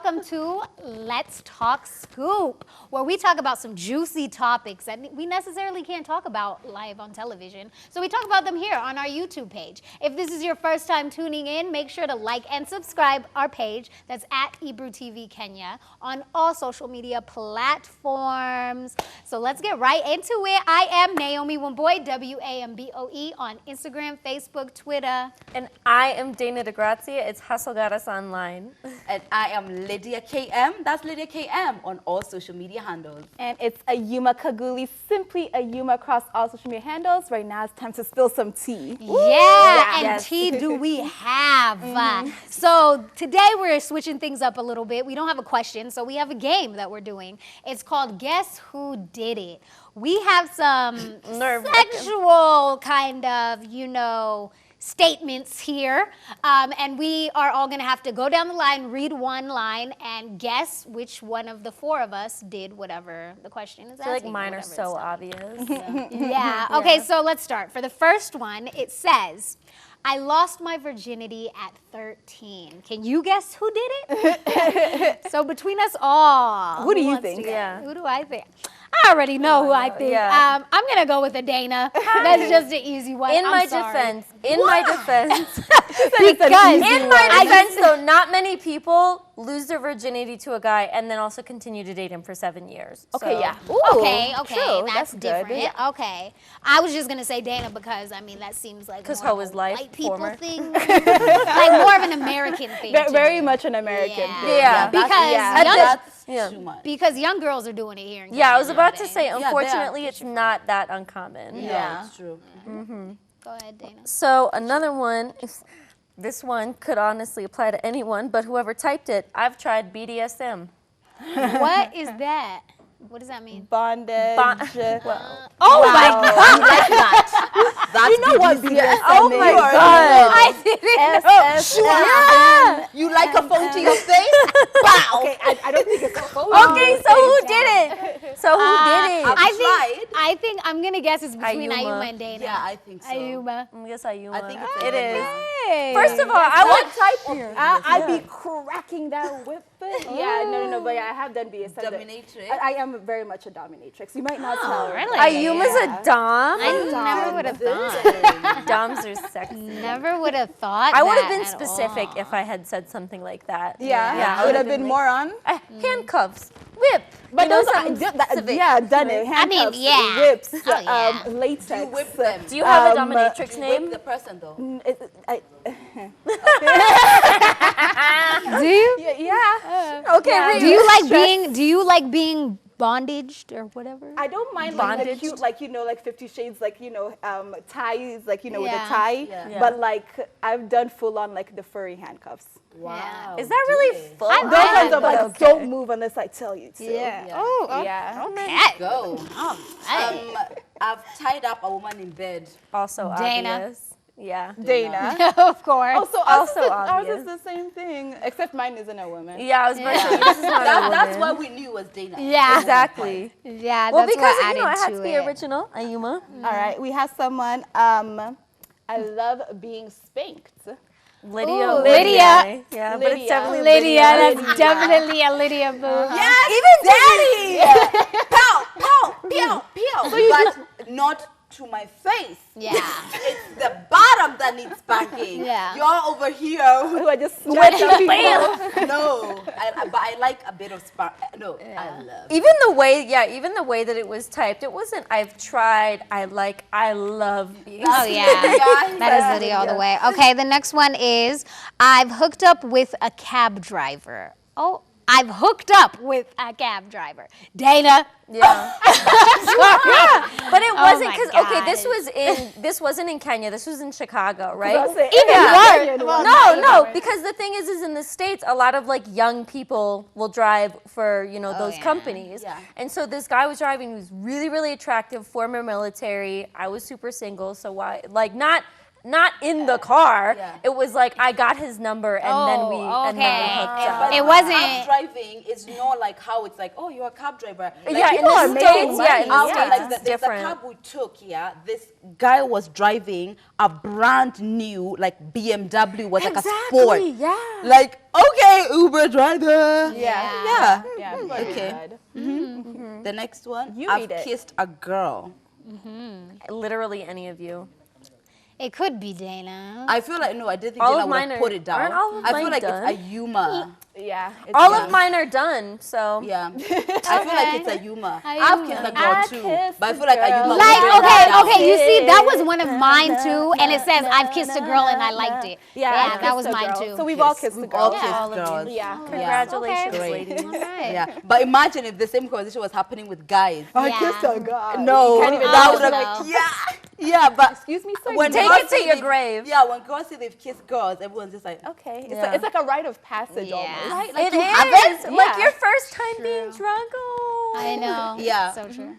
welcome to Let's Talk Scoop, where we talk about some juicy topics that we necessarily can't talk about live on television. So we talk about them here on our YouTube page. If this is your first time tuning in, make sure to like and subscribe our page. That's at Ebru TV Kenya on all social media platforms. So let's get right into it. I am Naomi Wamboy, WAMBOE on Instagram, Facebook, Twitter. And I am Dana DeGrazia. It's Hustle Got Us Online. And I am Lydia KM. That's Lydia KM on all social media handles. And it's Ayuma Kaguli, simply Ayuma across all social media handles. Right now it's time to spill some tea. And tea do we have. So today we're switching things up a little bit. We don't have a question, so we have a game that we're doing. It's called Guess Who Did It? We have some sexual kind of, statements here, and we are all going to have to go down the line, read one line, and guess which one of the four of us did whatever the question is asking. I feel like mine are so obvious. Yeah. Okay, so let's start. For the first one, it says, I lost my virginity at 13. Can you guess who did it? So between us all. Who do you think? Yeah. Who do I think? I already know who I think. Yeah. I'm going to go with a Dana. That's just an easy one. In my defense, though, not many people lose their virginity to a guy and then also continue to date him for 7 years. Okay, so. yeah. Ooh, okay, true. that's good. different. Yeah. Okay. I was just going to say Dana because, that seems like because more hoe is of a life, white people former. thing. Like more of an American thing. Very much an American thing. Yeah. Because Too much. because young girls are doing it here in Yeah, I was Canada about to nowadays. say, unfortunately, it's not that uncommon. Yeah, it's true. Go ahead, Dana. So another one, this one could honestly apply to anyone, but whoever typed it, I've tried BDSM. What is that? What does that mean? Bondage. Oh my God! That's You know what BDSM Oh my is? God. I didn't know. You like a phone to your face? Wow. Okay, I don't think it's a phone. Okay, so who did it? So who did it? I think I'm gonna guess it's between Ayuma. Ayuma and Dana. Yeah, I think so. Ayuma. Yes, Ayuma. I think it's it is. Hey. First of all, I would type here. I'd be cracking that whip. Yeah, no, but I have done BDSM. Dominatrix. I am very much a dominatrix. You might not tell. really? Ayuma's a dom. I never would have thought. Doms are sexy. Never would have thought. I would have that been at specific all. if I had said something like that. Yeah, I would have been more on. Handcuffs, whip. But You know, those are, something specific. yeah, done it. Handcuffs, yeah. whips, Oh, yeah. latex. You whip them. Do you have a Um, dominatrix You name? whip the person though. Do you? Yeah. Okay, Yeah. Do you like being bondaged or whatever? I don't mind like the Bondaged. cute, like 50 Shades, ties, with a Yeah. tie. Yeah. But I've done full on the furry handcuffs. Wow. Is that really full? I've Those done ones are Okay. don't move unless I tell you to. Yeah. Yeah. Oh, Yeah. okay. Go. Hey. I've tied up a woman in bed. Also Dana. obvious. Yeah. Dana. Of course. Also, Also ours obvious. is the same thing, except mine isn't a woman. Yeah, I was about to say, this is not a That's woman. why we knew it was Dana. Yeah. Exactly. Yeah, Well, that's because, what added I had to to be it. original, Ayuma. All right, we have someone. I love being spanked. Lydia. Ooh, Lydia. Yeah, but it's Lydia. definitely Lydia, that's Lydia. definitely a Lydia boo. Yes, even Daddy. Pow, pow, pew, pew. But not to my face. Yeah. It's the bottom that needs spanking. Yeah. You're over here. Who are just stretched out people. No, but I like a bit of spark. No, I love. Even the way that it was typed, it wasn't I've tried, I love being Oh yeah, that is Lydia all the way. Okay, the next one is I've hooked up with a cab driver. Oh, I've hooked up with a cab driver. Dana. Yeah. But it wasn't my because this wasn't in Kenya, this was in Chicago, right? Even worse. No, because the thing is in the States, a lot of young people will drive for, those yeah. companies. Yeah. And so this guy was driving, he was really, really attractive, former military. I was super single, so why, not not in the car. Yeah. It was like I got his number and then we hooked up. But It wasn't- cab driving is not like how it's like, oh, you're a cab driver. Like, Yeah, in people the are States, making yeah, in the money. States Like it's the different. cab we took, this guy was driving a brand new like BMW, was like a sport. yeah. Like, okay, Uber driver. Yeah. Yeah. Yeah. Okay. The next one, You I've read it. kissed a girl. Literally any of you. It could be Dana. I feel like, no, I didn't think All Dana of would mine have are- put it down. aren't all of I feel mine like done? it's a Yuma. Yeah. It's All Yeah. of mine are done, so. Yeah. I feel like it's a Yuma. A I've kissed a Yuma. girl I too. kissed But I a feel like a girl. Yuma. Like, would bring okay, that down. okay, you see, that was one of mine too, and it says, I've kissed a girl and I liked it. Yeah, that was mine girl. too. So we've all Yes, kissed the we've girl. all Yeah. kissed All of you. girls. Yeah. Congratulations, Okay. ladies. All right. Yeah, but imagine if the same conversation was happening with guys. I kissed a guy. No, can't even that do would it. have No. yeah, but Excuse me, sir. when Take girls it to say your they- grave. Yeah, when girls say they've kissed girls, everyone's just like, Okay. It's, Yeah. like, it's like a rite of passage Yeah. almost. right? Like It you is. haven't? Like Yeah. your first time being drunk. Oh. I know. Yeah. So true.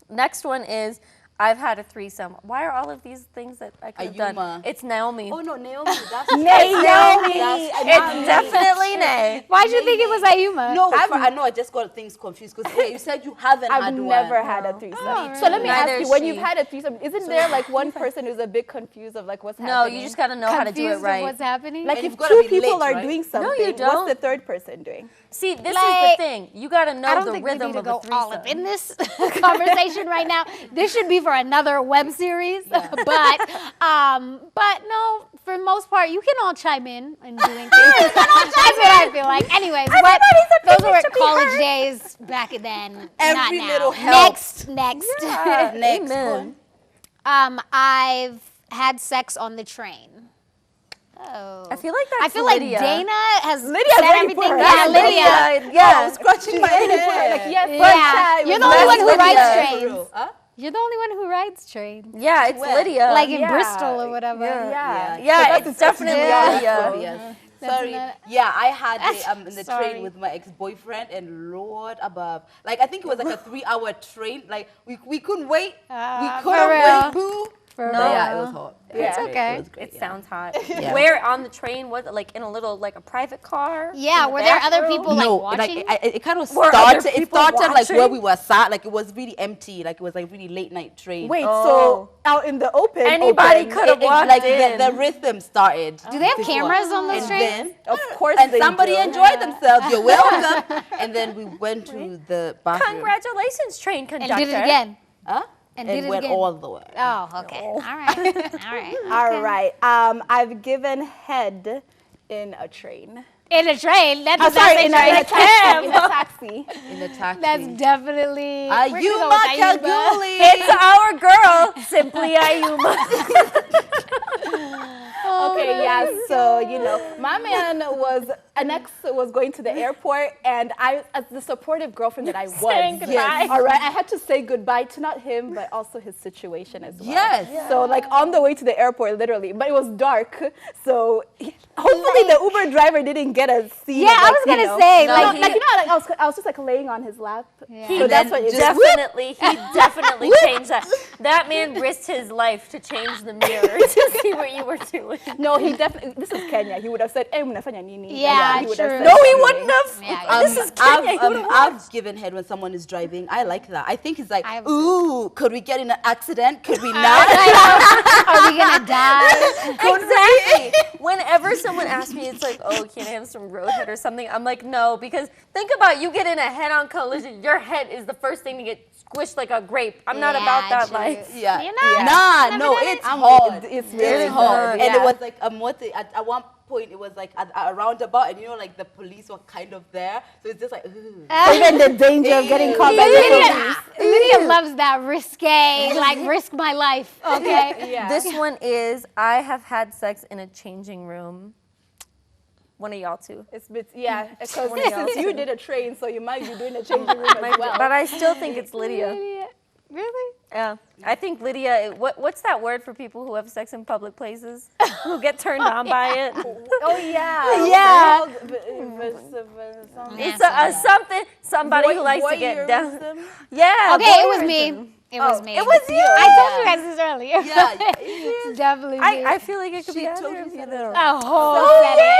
Next one is I've had a threesome. Why are all of these things that I could have done? Yuma. It's Naomi. Oh no, Naomi, that's Naomi. It's definitely Nay. Why'd you think it was Ayuma? No, I know. I just got things confused because you said you haven't I've had never one. had a threesome. Oh, So let me Neither ask you, is when she. you've had a threesome, isn't there like one person who's a bit confused of like what's No, happening? you just gotta know how to do it Confused of right. what's happening? like And if you've gotta two be people lit, are right? doing you something, don't. what's the third person doing? See, this is Like, the thing. You gotta I know don't the think we rhythm need to of go a all up threesome. in this conversation right now. This should be for another web series. But no, for the most part, you can all chime in and doing things. That's what I feel like. Anyways, but those were college days back then. Every not now. little helps. Next. Next Amen. I've had sex on the train. Oh. I feel like I that's feel like Lydia. Dana has Lydia's said ready for everything. her. Yeah, That's Lydia. Yeah. scratching my Like, head. yes, Yeah. You're the only one who Lydia. rides For trains. real. Huh? You're the only one who rides trains. Yeah, it's Where? Lydia. Like in yeah. Bristol or whatever. Yeah. yeah, it's definitely Yeah. Lydia. Yes. That's Sorry. not- Yeah, I had it in the Sorry. train with my ex-boyfriend, and Lord above, like I think it was like a 3-hour train. Like we couldn't wait. We for couldn't real. wait, boo. For No, yeah, it real. was hot. Yeah. It's okay. It was great. It sounds hot. Yeah. Where on the train was it? Like in a little, like a private car? Yeah, In the were there other bathroom? people like No, watching? it kind of Were other started. It people started like where watching? we were sat. Like it was really empty. Like it was like really late night train. Wait, Oh. so out in the open, Anybody open, could have walked like in. the rhythm started. Do they have before. cameras on those And trains? then, Of course and they somebody do. enjoyed themselves. You're welcome. And then we went to the bathroom. Congratulations, train And conductor. did it again. Huh? And it did it went again. all the way. Oh, okay. All right. All right. All right. I've given head in a train. In a train. That Oh, does not sorry, say in train. a taxi. In a taxi. In the taxi. That's definitely. we're gonna go Ayuma with Ayuma. Kalgoorlie. It's our girl, Simply Ayuma. Okay, yeah. So my man an ex was going to the airport, and I, as the supportive girlfriend that I was, Saying goodbye. all right, I had to say goodbye to not him, but also his situation as well. Yes. So like on the way to the airport, literally, but it was dark, so hopefully the Uber driver didn't get a seat. Yeah, I was gonna say, No, like, he- I was just like laying on his lap. Yeah. So that's what it He definitely changed that. That man risked his life to change the mirror to see what you were doing. No, he definitely. This is Kenya. He would have said, "Eh, mnafanya nini?" Yeah, he would have true. said No, he something. wouldn't have. Yeah, This is Kenya. He would've I've given head when someone is driving. I like that. I think it's like, I've- ooh, could we get in an accident? Could we not? are we gonna die? Exactly. Whenever someone asks me, it's like, oh, can I have some roadhead or something? I'm like, no, because think about you get in a head-on collision. Your head is the first thing to get squished like a grape. I'm not about that true. life. Yeah. You're not? Nah, Never no, done it? it's hard. It's really It's hard. hard. And it Yeah. was like at one point it was like a roundabout, and like the police were kind of there, so it's just like, ooh. Even the danger of getting caught by the police. Lydia loves that risque, like risk my life. Okay. Yeah. This one is, I have had sex in a changing room. One of y'all two. Yeah, because One of y'all since you too. did a train, so you might be doing a changing room as well. But I still think it's Lydia. Really? Yeah, I think Lydia. What's that word for people who have sex in public places? Who get turned on by it? Oh yeah. Yeah. Yeah. It's something. Somebody who likes to get down. Voyeurism. Yeah. Okay, it was me. It was me. It was you. I told you guys this earlier. Yeah. It's definitely me. I feel like it could She be told either you of you something. though. A whole In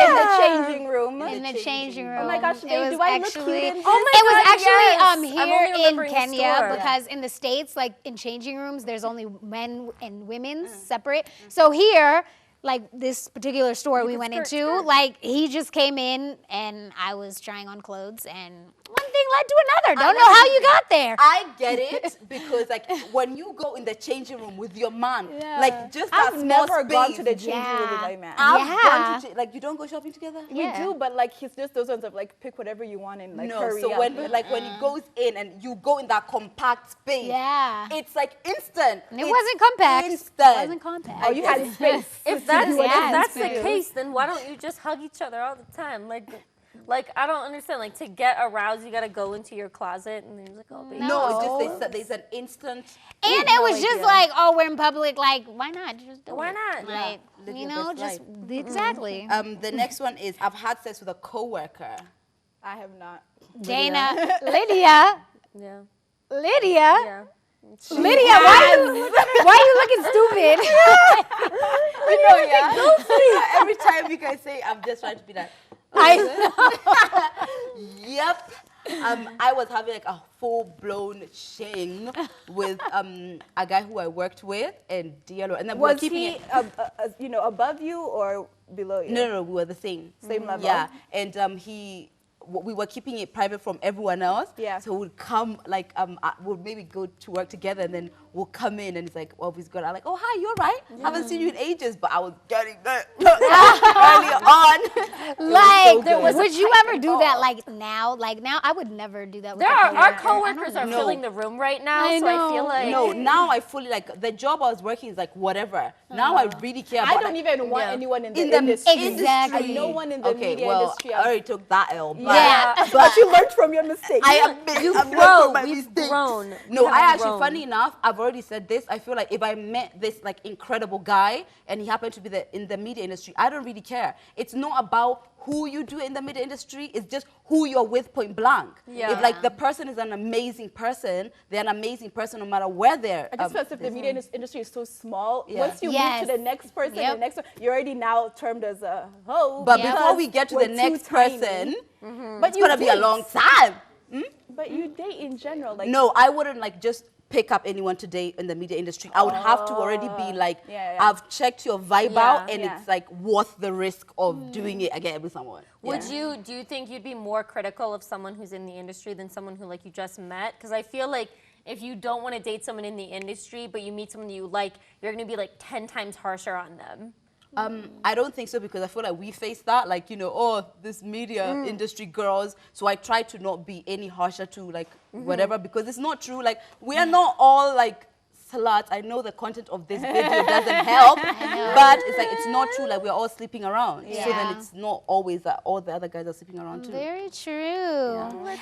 set the changing room. in the changing room. Oh my gosh, it babe, was do I look actually. cute in this? Oh my It was God, actually yes. I'm here only in remembering the Kenya store. because in the States, like in changing rooms, there's only men and women's separate. So here, like this particular store we went into, like he just came in and I was trying on clothes and one thing led to another. Don't know how you got there. I get it because like when you go in the changing room with your man, like just that I've small never space. gone to the changing room with Yeah. my man. I've gone Yeah. to like you don't go shopping together. We do, but like he's just those ones of like pick whatever you want and like No, hurry so up. when when he goes in and you go in that compact space, Yeah. it's like instant. It wasn't compact. Instant. It wasn't compact. Oh, you had space. If that's Yeah, the case, then why don't you just hug each other all the time? Like I don't understand. Like to get aroused, you gotta go into your closet, and then he's like, "Oh, baby." No, it's just there's an instant. And it was just like, oh, we're in public. Like, why not? Just do Why it. not? Like, Live you your know, best just life. exactly. The next one is I've had sex with a coworker. I have not. Dana, Lydia, Yeah. Lydia, Yeah. Lydia. Why are you looking stupid? Every time you guys say, I'm just trying to be like, yep. I was having like a full-blown shing with a guy who I worked with in DLO, and then we were Was keeping he, it. above you or below you? No, we were the same. Same level? Yeah, and we were keeping it private from everyone else. Yeah. So we'd come like we'll maybe go to work together, and then we'll come in, and it's like, oh, he's good. I'm like, oh, hi, you're right. Haven't seen you in ages, but I was getting that early on. Like, so good. would you ever do that? Like now, I would never do that. With There a are our coworker. coworkers are know. filling the room right now, I so I feel know. like No, now I fully like the job I was working is like whatever. Now I really care about I don't like, even want Yeah. anyone in the in the industry. Exactly. No one in the okay, media well, industry. I already took that L. But, Yeah. But you learned from your mistakes. I admit You've I've learned grown. from my We've mistakes. grown. No, We I have actually, grown. funny enough, I've already said this. I feel like if I met this like incredible guy and he happened to be in the media industry, I don't really care. It's not about who you do in the media industry. It's just who you're with, point blank. Yeah. If like the person is an amazing person, they're an amazing person no matter where they're. I just feel as if the media industry is so small. Yeah. Once you Yes. move to the next person, Yep. the next one, you're already now termed as a hoe. But Yeah. before we get to We're the too next tiny. person, But it's gonna be a long time. But you date in general, like No, I wouldn't like just pick up anyone today in the media industry. I would have to already be like, Yeah. I've checked your vibe Yeah. out, and it's like worth the risk of doing it again with someone. Would Yeah. do you think you'd be more critical of someone who's in the industry than someone who like you just met? Because I feel like if you don't want to date someone in the industry, but you meet someone you like, you're going to be like 10 times harsher on them. I don't think so because I feel like we face that, like, you know, oh, this media industry girls. So I try to not be any harsher to like whatever because it's not true. Like, we are not all like sluts. I know the content of this video doesn't help, but it's like it's not true. Like, we're all sleeping around. So Yeah. then it's not always that all the other guys are sleeping around too. Very true.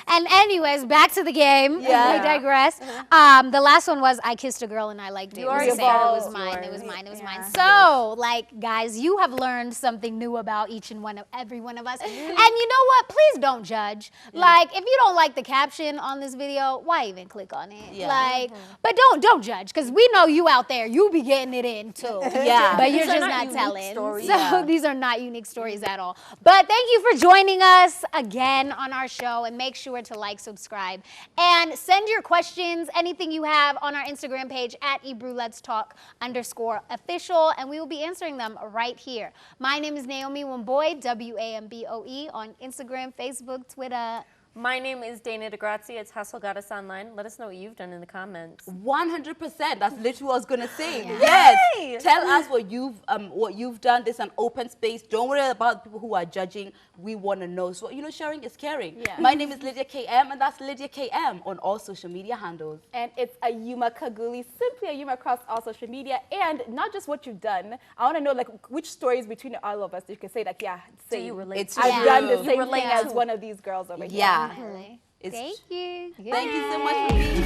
And anyways, back to the game. Yeah. We digress. The last one was I kissed a girl and I liked it. You We already said said it it was was mine. It yours. was mine. It was mine. So, like, guys, you have learned something new about each and every one of us. And you know what? Please don't judge. Like, if you don't like the caption on this video, why even click on it? Yeah. Like, but don't judge because we know you out there. You be getting it in too. Yeah. But you're These are just not not unique telling. stories. So Yeah. these are not unique stories at all. But thank you for joining us again on our show, and make sure to like, subscribe, and send your questions, anything you have, on our Instagram page at @ebruletstalk_official, and we will be answering them right here. My name is Naomi Wamboy, WAMBOE, on Instagram, Facebook, Twitter. My name is Dana DeGrazia. It's Hustle Got Us Online. Let us know what you've done in the comments. 100%. That's literally what I was gonna say. Yeah. Yes. Tell us what you've done. This is an open space. Don't worry about people who are judging. We want to know. So sharing is caring. Yeah. My name is Lydia KM, and that's Lydia KM on all social media handles. And it's Ayuma Kaguli, simply Ayuma across all social media, and not just what you've done. I want to know like which stories between all of us you can say like, yeah, Do same. you relate It's to I've true. done the You same relate thing as to- one of these girls over here. Yeah. Definitely. It's- Thank you. Thank you so much for being